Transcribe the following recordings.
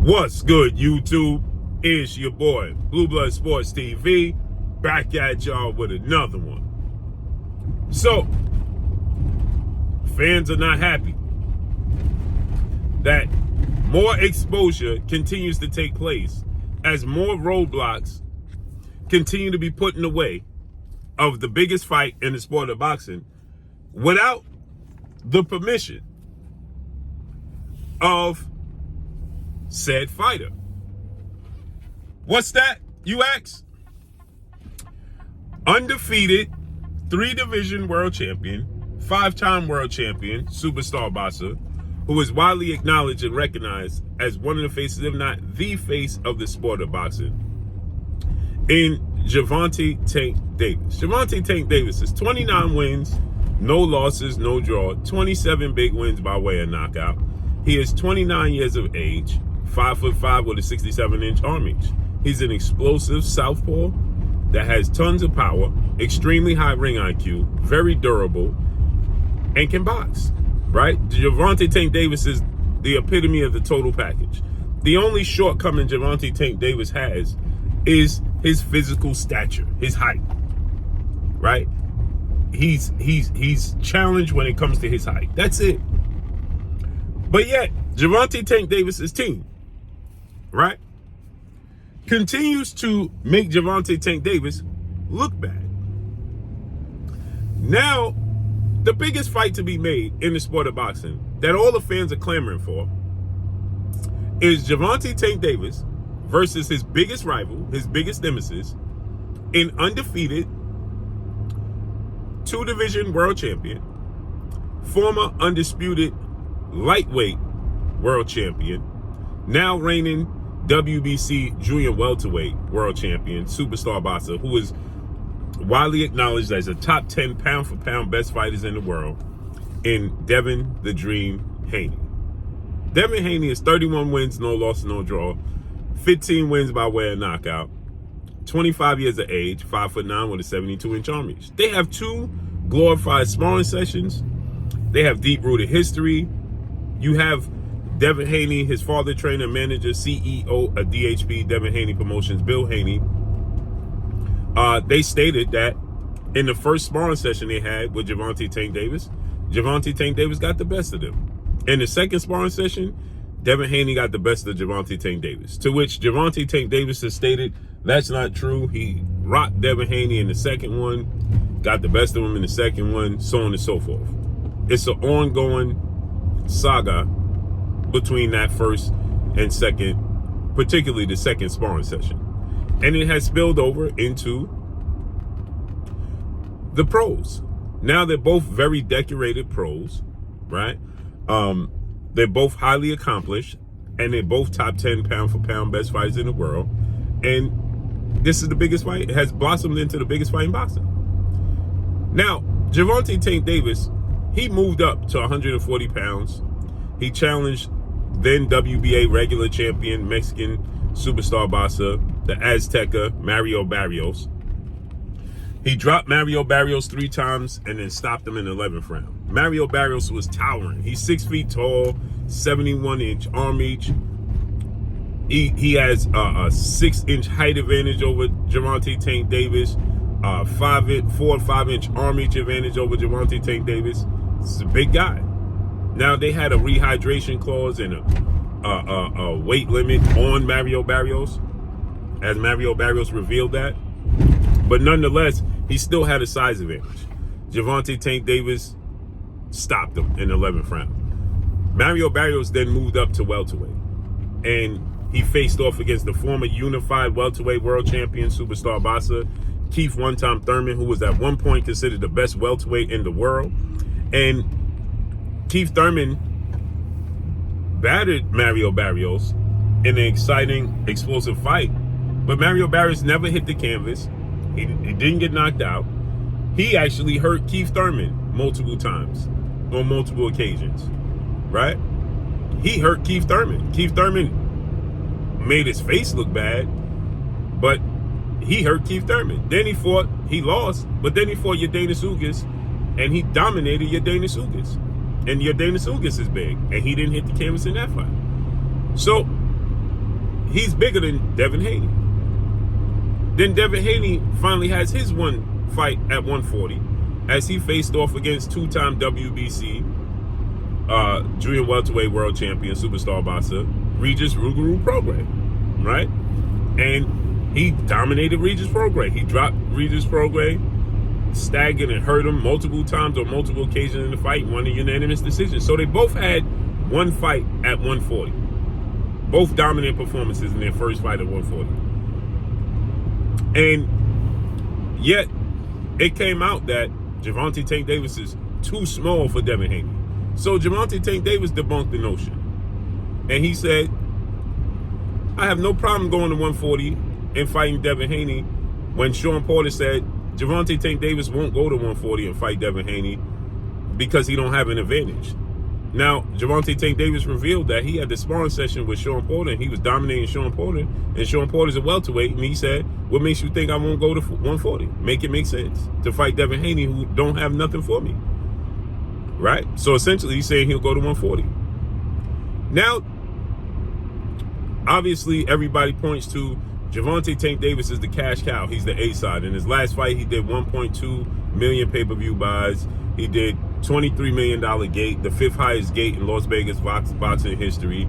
What's good, YouTube? It's your boy, Blue Blood Sports TV, back at y'all with another one. So, fans are not happy that more exposure continues to take place as more roadblocks continue to be put in the way of the biggest fight in the sport of boxing without the permission of said fighter. What's that, you ask? Undefeated 3-division world champion, 5-time world champion, superstar boxer, who is widely acknowledged and recognized as one of the faces, if not the face of the sport of boxing, in Gervonta Tank Davis. Gervonta Tank Davis is 29 wins, no losses, no draw, 27 big wins by way of knockout. He is 29 years of age, 5'5" with a 67-inch arm reach. He's an explosive southpaw that has tons of power, extremely high ring IQ, very durable, and can box, right? Gervonta Tank Davis is the epitome of the total package. The only shortcoming Gervonta Tank Davis has is his physical stature, his height, right? He's challenged when it comes to his height. That's it. But yet, Gervonta Tank Davis's team, right, continues to make Gervonta Tank Davis look bad. Now, the biggest fight to be made in the sport of boxing that all the fans are clamoring for is Gervonta Tank Davis versus his biggest rival, his biggest nemesis, an undefeated 2-division world champion, former undisputed lightweight world champion, now reigning WBC junior welterweight world champion, superstar boxer, who is widely acknowledged as a top 10 pound-for-pound best fighters in the world, in Devin "The Dream" Haney. Devin Haney is 31 wins, no loss, no draw, 15 wins by way of knockout, 25 years of age, 5'9" with a 72-inch arm reach. They have 2 glorified sparring sessions. They have deep-rooted history. You have Devin Haney, his father, trainer, manager, CEO of DHP, Devin Haney Promotions, Bill Haney. They stated that in the first sparring session they had with Gervonta Tank Davis, Gervonta Tank Davis got the best of them. In the second sparring session, Devin Haney got the best of Gervonta Tank Davis, to which Gervonta Tank Davis has stated that's not true. He rocked Devin Haney in the second one, got the best of him in the second one, so on and so forth. It's an ongoing saga between that first and second, particularly the second sparring session. And it has spilled over into the pros. Now they're both very decorated pros, right? They're both highly accomplished, and they're both top 10 pound-for-pound best fighters in the world. And this is the biggest fight. It has blossomed into the biggest fight in boxing. Now, Gervonta Tank Davis, he moved up to 140 pounds. He challenged then WBA regular champion, Mexican superstar boxer, the Azteca, Mario Barrios. He dropped Mario Barrios 3 times and then stopped him in the 11th round. Mario Barrios was towering. He's 6 feet tall, 71-inch arm reach. He has a 6-inch height advantage over Gervonta Tank Davis, 4 or 5-inch arm reach advantage over Gervonta Tank Davis. It's a big guy. Now, they had a rehydration clause and a weight limit on Mario Barrios, as Mario Barrios revealed that. But nonetheless, he still had a size advantage. Gervonta Tank Davis stopped him in the 11th round. Mario Barrios then moved up to welterweight, and he faced off against the former unified welterweight world champion, superstar boxer, Keith "One-Time" Thurman, who was at one point considered the best welterweight in the world. And Keith Thurman battered Mario Barrios in an exciting, explosive fight. But Mario Barrios never hit the canvas. He didn't get knocked out. He actually hurt Keith Thurman multiple times on multiple occasions, right? He hurt Keith Thurman. Keith Thurman made his face look bad, but he hurt Keith Thurman. Then he lost, but then he fought Yordenis Ugas, and he dominated Yordenis Ugas. And Yordenis Ugas is big, and he didn't hit the canvas in that fight. So he's bigger than Devin Haney. Then Devin Haney finally has his one fight at 140 as he faced off against two-time WBC junior welterweight world champion, superstar boxer, Regis Ruguru Prograis, right? And he dominated Regis Prograis. He dropped Regis Prograis, staggered and hurt him multiple times on multiple occasions in the fight, won a unanimous decision. So they both had one fight at 140. Both dominant performances in their first fight at 140. And yet, it came out that Gervonta Tank Davis is too small for Devin Haney. So Gervonta Tank Davis debunked the notion. And he said, I have no problem going to 140 and fighting Devin Haney, when Sean Porter said Gervonta Tank Davis won't go to 140 and fight Devin Haney because he don't have an advantage. Now, Gervonta Tank Davis revealed that he had the sparring session with Sean Porter, and he was dominating Sean Porter, and Sean Porter's a welterweight, and he said, what makes you think I won't go to 140? Make it make sense to fight Devin Haney, who don't have nothing for me, right? So essentially, he's saying he'll go to 140. Now, obviously, everybody points to Gervonta Tank Davis is the cash cow. He's the A side. In his last fight, he did 1.2 million pay-per-view buys. He did $23 million gate, the fifth highest gate in Las Vegas boxing history.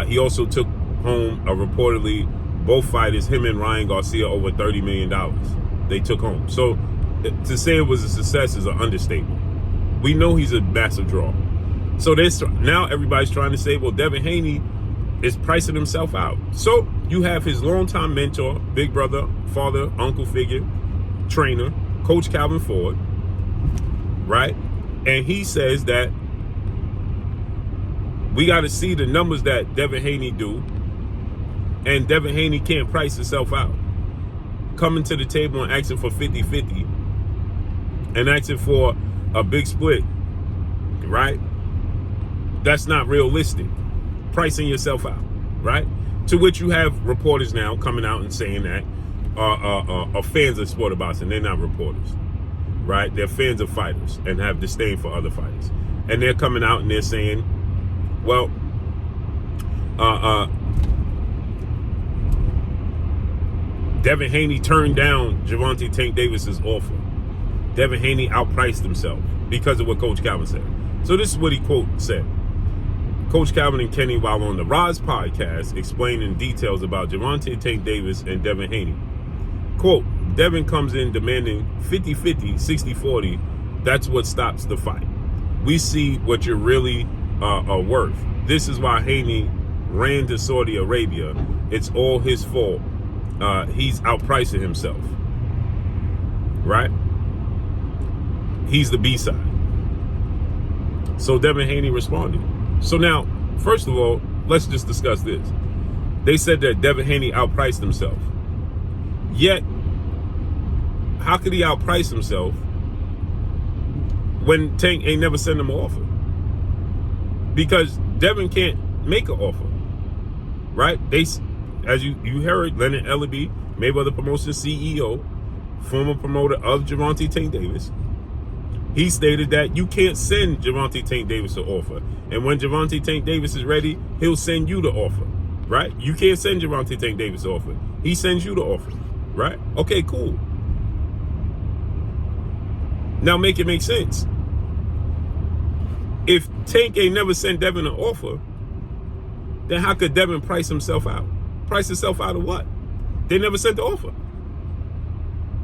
He also took home, reportedly, both fighters, him and Ryan Garcia, over $30 million. They took home. So to say it was a success is an understatement. We know he's a massive draw. So now everybody's trying to say, well, Devin Haney is pricing himself out. So you have his longtime mentor, big brother, father, uncle figure, trainer, Coach Calvin Ford, right? And he says that we got to see the numbers that Devin Haney do, and Devin Haney can't price himself out. Coming to the table and asking for 50-50 and asking for a big split, right? That's not realistic. Pricing yourself out, right? To which you have reporters now coming out and saying that are fans of sport of boxing. They're not reporters, right? They're fans of fighters and have disdain for other fighters. And they're coming out and they're saying, well, Devin Haney turned down Gervonta Tank Davis's offer. Devin Haney outpriced himself because of what Coach Calvin said. So this is what he, quote, said. Coach Calvin and Kenny, while on the Roz podcast, explaining details about Gervonta Tank Davis and Devin Haney. Quote, Devin comes in demanding 50-50, 60-40. That's what stops the fight. We see what you're really worth. This is why Haney ran to Saudi Arabia. It's all his fault. He's outpricing himself. Right? He's the B-side. So Devin Haney responded. So now, first of all, let's just discuss this. They said that Devin Haney outpriced himself. Yet, how could he outprice himself when Tank ain't never sent him an offer? Because Devin can't make an offer, right? They, as you heard, Leonard Ellaby, Mayweather Promotions CEO, former promoter of Gervonta Tank Davis, he stated that you can't send Gervonta Tank Davis an offer. And when Gervonta Tank Davis is ready, he'll send you the offer, right? You can't send Gervonta Tank Davis an offer. He sends you the offer, right? Okay, cool. Now make it make sense. If Tank ain't never sent Devin an offer, then how could Devin price himself out? Price himself out of what? They never sent the offer.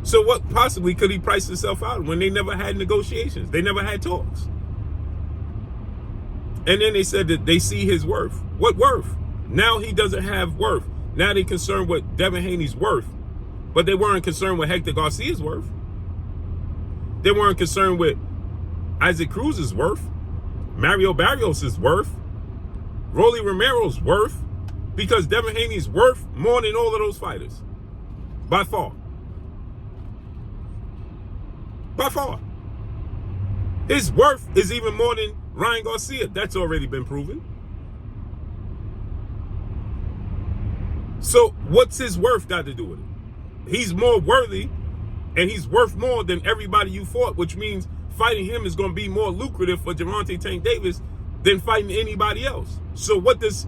So what possibly could he price himself out when they never had negotiations? They never had talks. And then they said that they see his worth. What worth? Now he doesn't have worth. Now they're concerned with Devin Haney's worth. But they weren't concerned with Hector Garcia's worth. They weren't concerned with Isaac Cruz's worth, Mario Barrios' worth, Rolly Romero's worth, because Devin Haney's worth more than all of those fighters. By far. By far. His worth is even more than Ryan Garcia. That's already been proven. So what's his worth got to do with it? He's more worthy and he's worth more than everybody you fought, which means fighting him is going to be more lucrative for Gervonta Tank Davis than fighting anybody else. So what does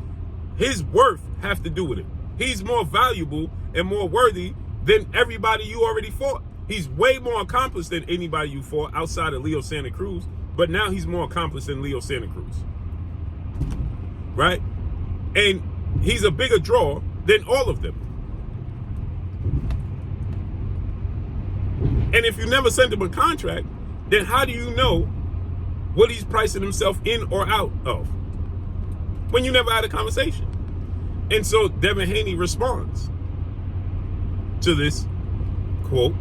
his worth have to do with it? He's more valuable and more worthy than everybody you already fought. He's way more accomplished than anybody you fought outside of Leo Santa Cruz, but now he's more accomplished than Leo Santa Cruz. Right? And he's a bigger draw than all of them. And if you never sent him a contract, then how do you know what he's pricing himself in or out of when you never had a conversation? And so Devin Haney responds to this quote,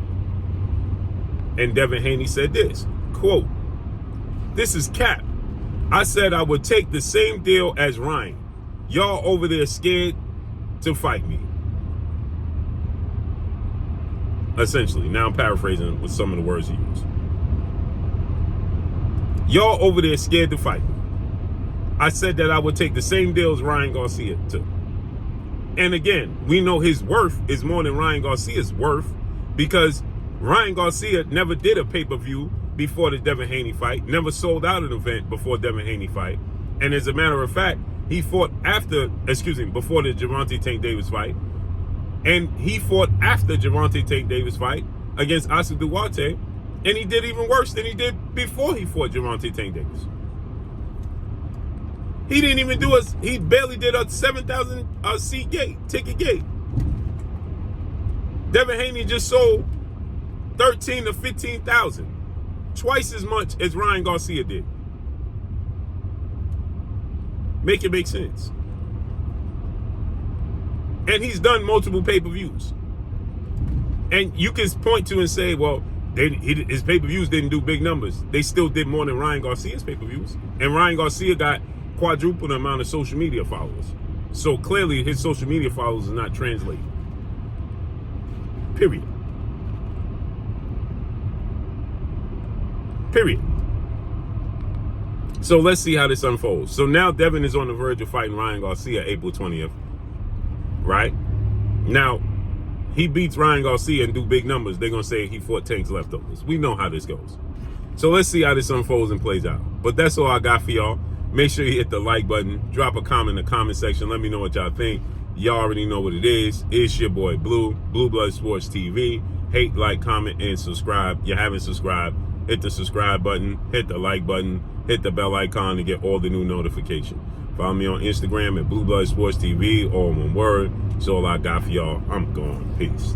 and Devin Haney said this quote, "This is cap. I said I would take the same deal as Ryan. Y'all over there scared to fight me." Essentially, now I'm paraphrasing with some of the words he used. Y'all over there scared to fight me. I said that I would take the same deal as Ryan Garcia took. And again, we know his worth is more than Ryan Garcia's worth, because Ryan Garcia never did a pay-per-view before the Devin Haney fight, never sold out an event before Devin Haney fight. And as a matter of fact, he fought before the Gervonta Tank Davis fight. And he fought after Gervonta Tank Davis fight against Asa Duarte. And he did even worse than he did before he fought Gervonta Tank Davis. He didn't even he barely did a 7,000 seat ticket gate. Devin Haney just sold 13 to 15,000. Twice as much as Ryan Garcia did. Make it make sense. And he's done multiple pay-per-views. And you can point to and say, well, his pay-per-views didn't do big numbers. They still did more than Ryan Garcia's pay-per-views. And Ryan Garcia got quadruple the amount of social media followers. So clearly his social media followers are not translating. Period. So let's see how this unfolds. So now Devin is on the verge of fighting Ryan Garcia April 20th. Right? Now, he beats Ryan Garcia and do big numbers. They're going to say he fought Tank's leftovers. We know how this goes. So let's see how this unfolds and plays out. But that's all I got for y'all. Make sure you hit the like button. Drop a comment in the comment section. Let me know what y'all think. Y'all already know what it is. It's your boy Blue, Blue Blood Sports TV. Hate, like, comment, and subscribe. You haven't subscribed, hit the subscribe button, hit the like button, hit the bell icon to get all the new notifications. Follow me on Instagram at Blue Blood Sports TV, all one word. That's all I got for y'all. I'm gone. Peace.